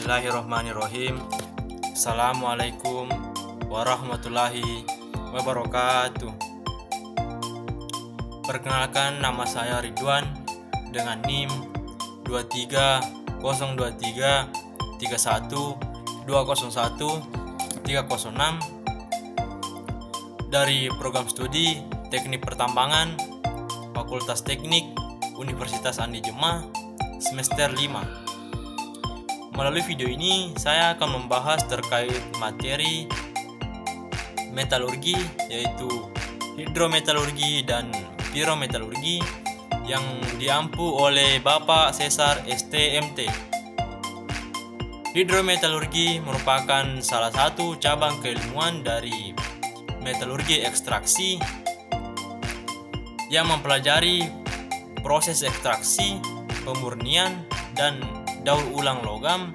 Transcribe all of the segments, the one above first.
Bismillahirrahmanirrahim. Assalamualaikum warahmatullahi wabarakatuh. Perkenalkan, nama saya Ridwan dengan NIM 2302331201306 dari program studi Teknik Pertambangan Fakultas Teknik Universitas Andi Jemah semester 5. Melalui video ini saya akan membahas terkait materi metalurgi, yaitu hidrometalurgi dan pirometalurgi yang diampu oleh Bapak Cesar STMT. Hidrometalurgi merupakan salah satu cabang keilmuan dari metalurgi ekstraksi yang mempelajari proses ekstraksi, pemurnian, dan daur ulang logam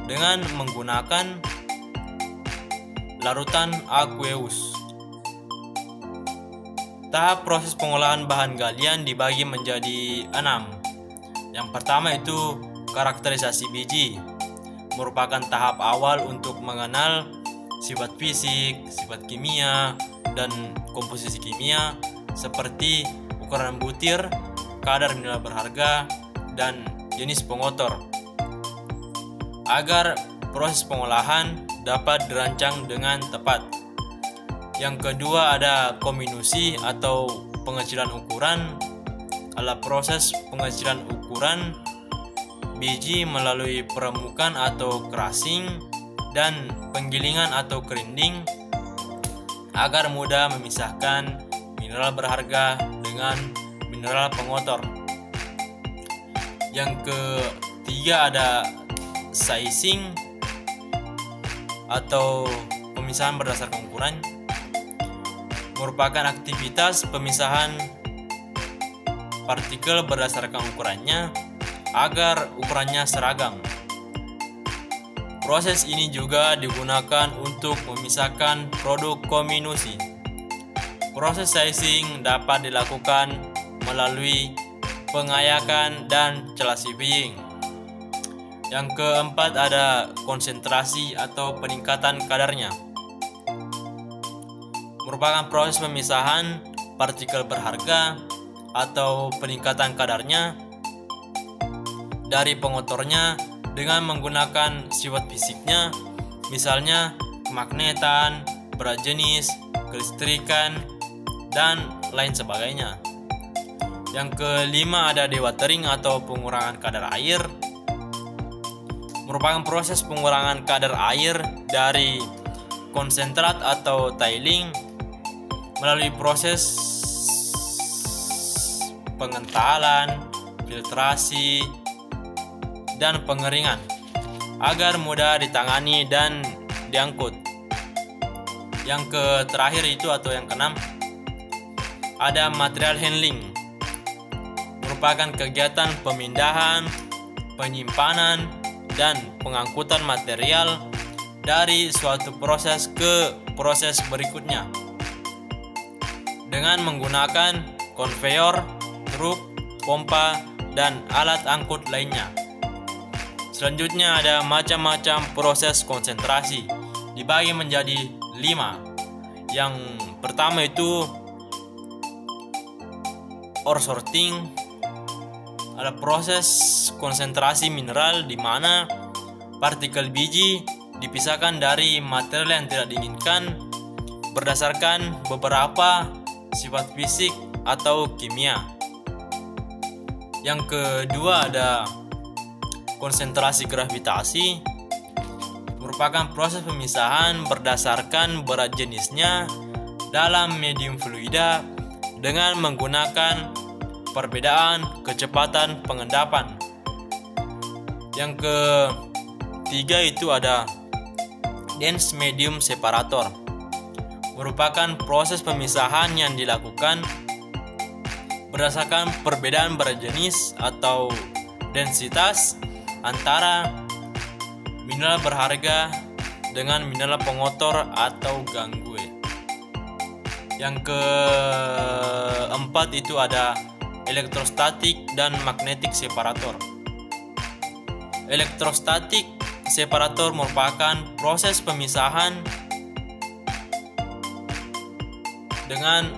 dengan menggunakan larutan aqueous. Tahap proses pengolahan bahan galian dibagi menjadi 6. Yang pertama itu karakterisasi biji, merupakan tahap awal untuk mengenal sifat fisik, sifat kimia, dan komposisi kimia seperti ukuran butir, kadar mineral berharga, dan jenis pengotor, agar proses pengolahan dapat dirancang dengan tepat. Yang kedua ada kominusi atau pengecilan ukuran, adalah proses pengecilan ukuran biji melalui peremukan atau crushing dan penggilingan atau grinding agar mudah memisahkan mineral berharga dengan mineral pengotor. Yang ketiga ada sizing atau pemisahan berdasarkan ukuran, merupakan aktivitas pemisahan partikel berdasarkan ukurannya agar ukurannya seragam. Proses ini juga digunakan untuk memisahkan produk kominusi. Proses sizing dapat dilakukan melalui pengayakan dan classifying. Yang keempat ada konsentrasi atau peningkatan kadarnya, merupakan proses pemisahan partikel berharga atau peningkatan kadarnya dari pengotornya dengan menggunakan sifat fisiknya, misalnya kemagnetan, berat jenis, kelistrikan, dan lain sebagainya. Yang kelima ada dewatering atau pengurangan kadar air, merupakan proses pengurangan kadar air dari konsentrat atau tailing melalui proses pengentalan, filtrasi, dan pengeringan agar mudah ditangani dan diangkut. Yang terakhir itu atau yang keenam ada material handling, merupakan kegiatan pemindahan, penyimpanan, dan pengangkutan material dari suatu proses ke proses berikutnya dengan menggunakan konveyor, truk, pompa, dan alat angkut lainnya. Selanjutnya ada macam-macam proses konsentrasi, dibagi menjadi 5. Yang pertama itu ore sorting, ada proses konsentrasi mineral di mana partikel biji dipisahkan dari material yang tidak diinginkan berdasarkan beberapa sifat fisik atau kimia. Yang kedua ada konsentrasi gravitasi, merupakan proses pemisahan berdasarkan berat jenisnya dalam medium fluida dengan menggunakan perbedaan kecepatan pengendapan. Yang ketiga itu ada dense medium separator, merupakan proses pemisahan yang dilakukan berdasarkan perbedaan berat jenis atau densitas antara mineral berharga dengan mineral pengotor atau gangue. Yang keempat itu ada elektrostatik dan magnetic separator. Elektrostatik separator merupakan proses pemisahan dengan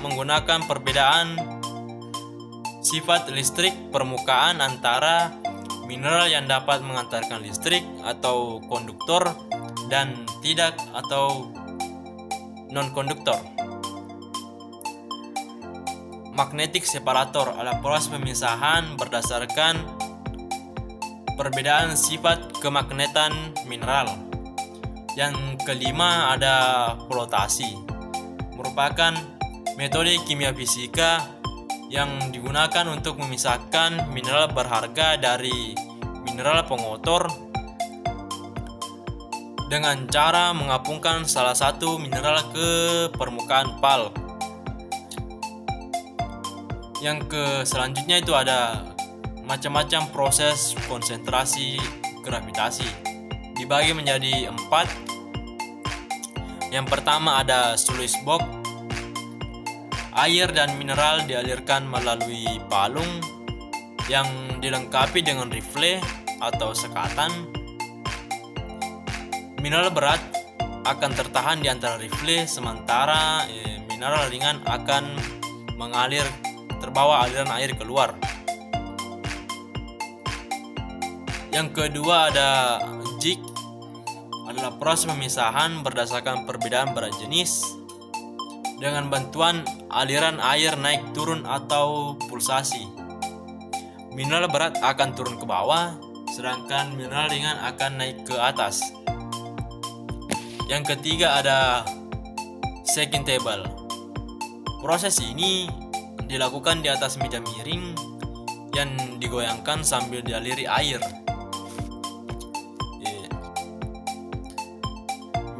menggunakan perbedaan sifat listrik permukaan antara mineral yang dapat mengantarkan listrik atau konduktor dan tidak atau non-konduktor. Magnetic separator adalah proses pemisahan berdasarkan perbedaan sifat kemagnetan mineral. Yang kelima ada flotasi, merupakan metode kimia fisika yang digunakan untuk memisahkan mineral berharga dari mineral pengotor dengan cara menggabungkan salah satu mineral ke permukaan pulp. Yang selanjutnya itu ada macam-macam proses konsentrasi gravitasi, dibagi menjadi 4. Yang pertama ada sluice box. Air dan mineral dialirkan melalui palung yang dilengkapi dengan rifle atau sekatan. Mineral berat akan tertahan di antara rifle, sementara mineral ringan akan mengalir terbawa aliran air keluar. Yang kedua ada jig, adalah proses pemisahan berdasarkan perbedaan berat jenis dengan bantuan aliran air naik turun atau pulsasi. Mineral berat akan turun ke bawah, sedangkan mineral ringan akan naik ke atas. Yang ketiga ada shaking table. Proses ini dilakukan di atas meja miring yang digoyangkan sambil dialiri air.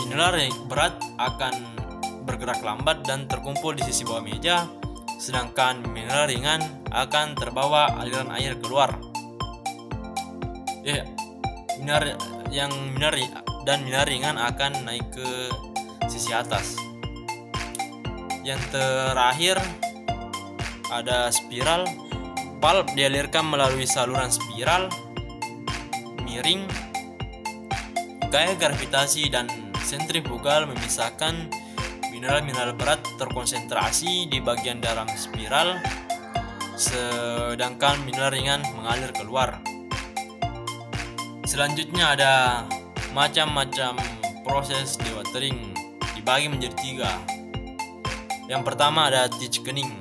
Mineral berat akan bergerak lambat dan terkumpul di sisi bawah meja, sedangkan mineral ringan akan terbawa aliran air keluar. Mineral ringan akan naik ke sisi atas. Yang terakhir ada spiral. Pulp dialirkan melalui saluran spiral miring. Gaya gravitasi dan sentrifugal memisahkan mineral berat terkonsentrasi di bagian dalam spiral, sedangkan mineral ringan mengalir keluar. Selanjutnya ada macam-macam proses dewatering, dibagi menjadi 3. Yang pertama ada thickening,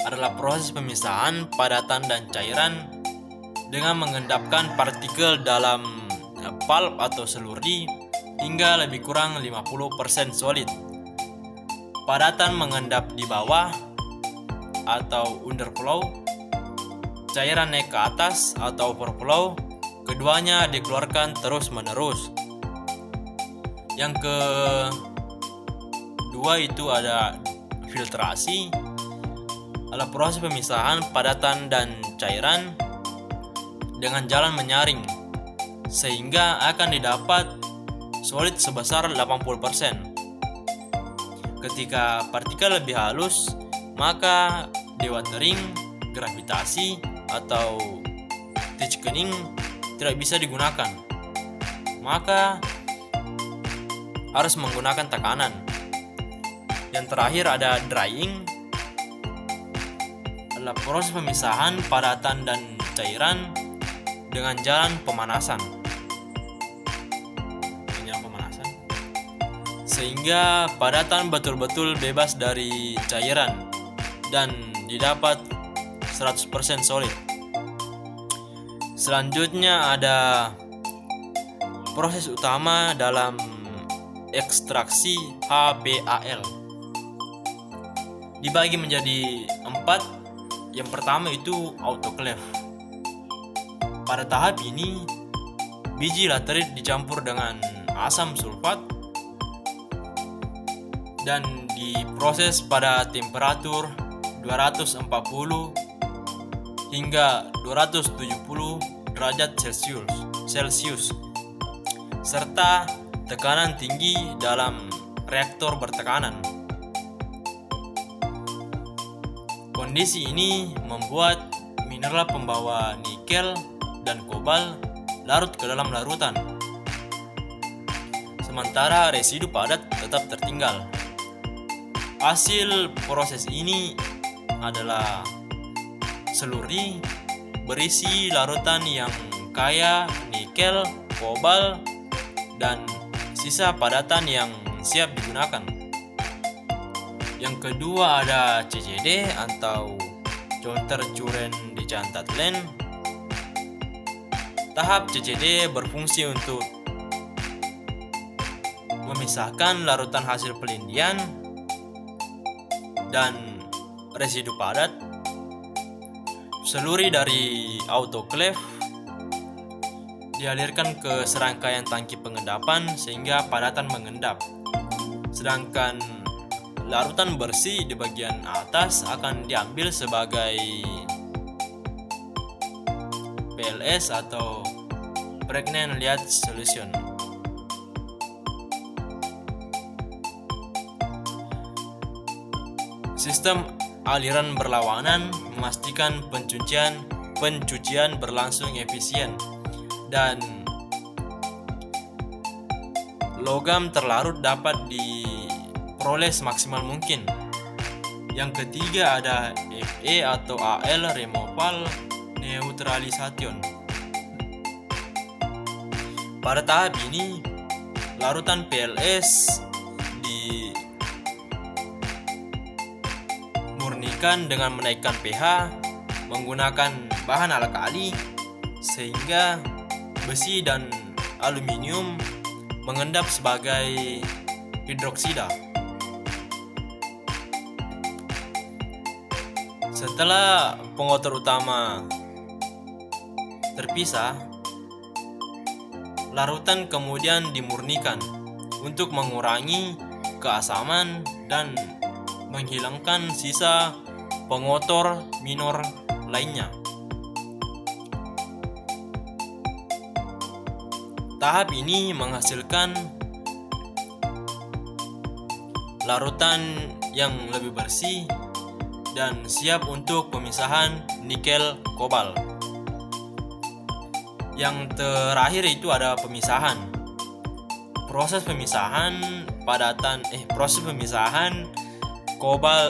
adalah proses pemisahan padatan dan cairan dengan mengendapkan partikel dalam pulp atau seluri hingga lebih kurang 50% solid. Padatan mengendap di bawah atau underflow, cairan naik ke atas atau overflow, keduanya dikeluarkan terus-menerus. Yang kedua itu ada filtrasi, adalah proses pemisahan padatan dan cairan dengan jalan menyaring sehingga akan didapat solid sebesar 80%. Ketika partikel lebih halus, maka dewatering, gravitasi, atau thickening tidak bisa digunakan. Maka harus menggunakan tekanan. Yang terakhir ada drying, adalah proses pemisahan padatan dan cairan dengan jalan pemanasan. Sehingga padatan betul-betul bebas dari cairan dan didapat 100% solid. Selanjutnya ada proses utama dalam ekstraksi HPAL, dibagi menjadi 4. Yang pertama itu autoclave. Pada tahap ini biji laterit dicampur dengan asam sulfat dan diproses pada temperatur 240 hingga 270 derajat Celcius serta tekanan tinggi dalam reaktor bertekanan. Kondisi ini membuat mineral pembawa nikel dan kobalt larut ke dalam larutan, sementara residu padat tetap tertinggal. Hasil proses ini adalah seluri berisi larutan yang kaya nikel, kobalt, dan sisa padatan yang siap digunakan. Yang kedua ada CCD atau countercurrent decantatlen. Tahap CCD berfungsi untuk memisahkan larutan hasil pelindian dan residu padat. Seluri dari autoclave dialirkan ke serangkaian tangki pengendapan sehingga padatan mengendap. Sedangkan larutan bersih di bagian atas akan diambil sebagai PLS atau Pregnant Leach Solution. Sistem aliran berlawanan memastikan pencucian berlangsung efisien dan logam terlarut dapat diperoleh semaksimal mungkin. Yang ketiga ada FE atau AL removal neutralisation. Pada tahap ini, larutan PLS dimurnikan dengan menaikkan pH menggunakan bahan alkali sehingga besi dan aluminium mengendap sebagai hidroksida. Setelah pengotor utama terpisah, larutan kemudian dimurnikan untuk mengurangi keasaman dan menghilangkan sisa pengotor minor lainnya. Tahap ini menghasilkan larutan yang lebih bersih dan siap untuk pemisahan nikel kobalt. Yang terakhir itu ada pemisahan. Proses pemisahan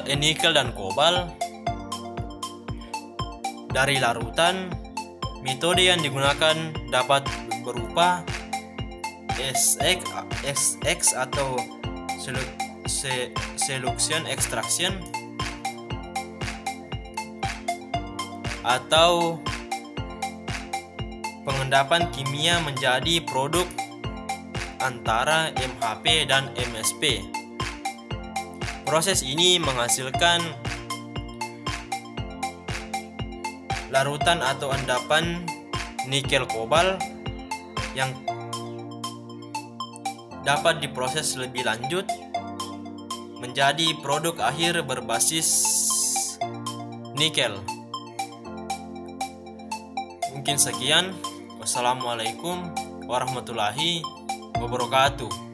nikel dan kobalt dari larutan. Metode yang digunakan dapat berupa SX atau solution extraction atau pengendapan kimia menjadi produk antara MHP dan MSP. Proses ini menghasilkan larutan atau endapan nikel kobalt yang dapat diproses lebih lanjut menjadi produk akhir berbasis nikel. Mungkin sekian. Wassalamualaikum warahmatullahi wabarakatuh.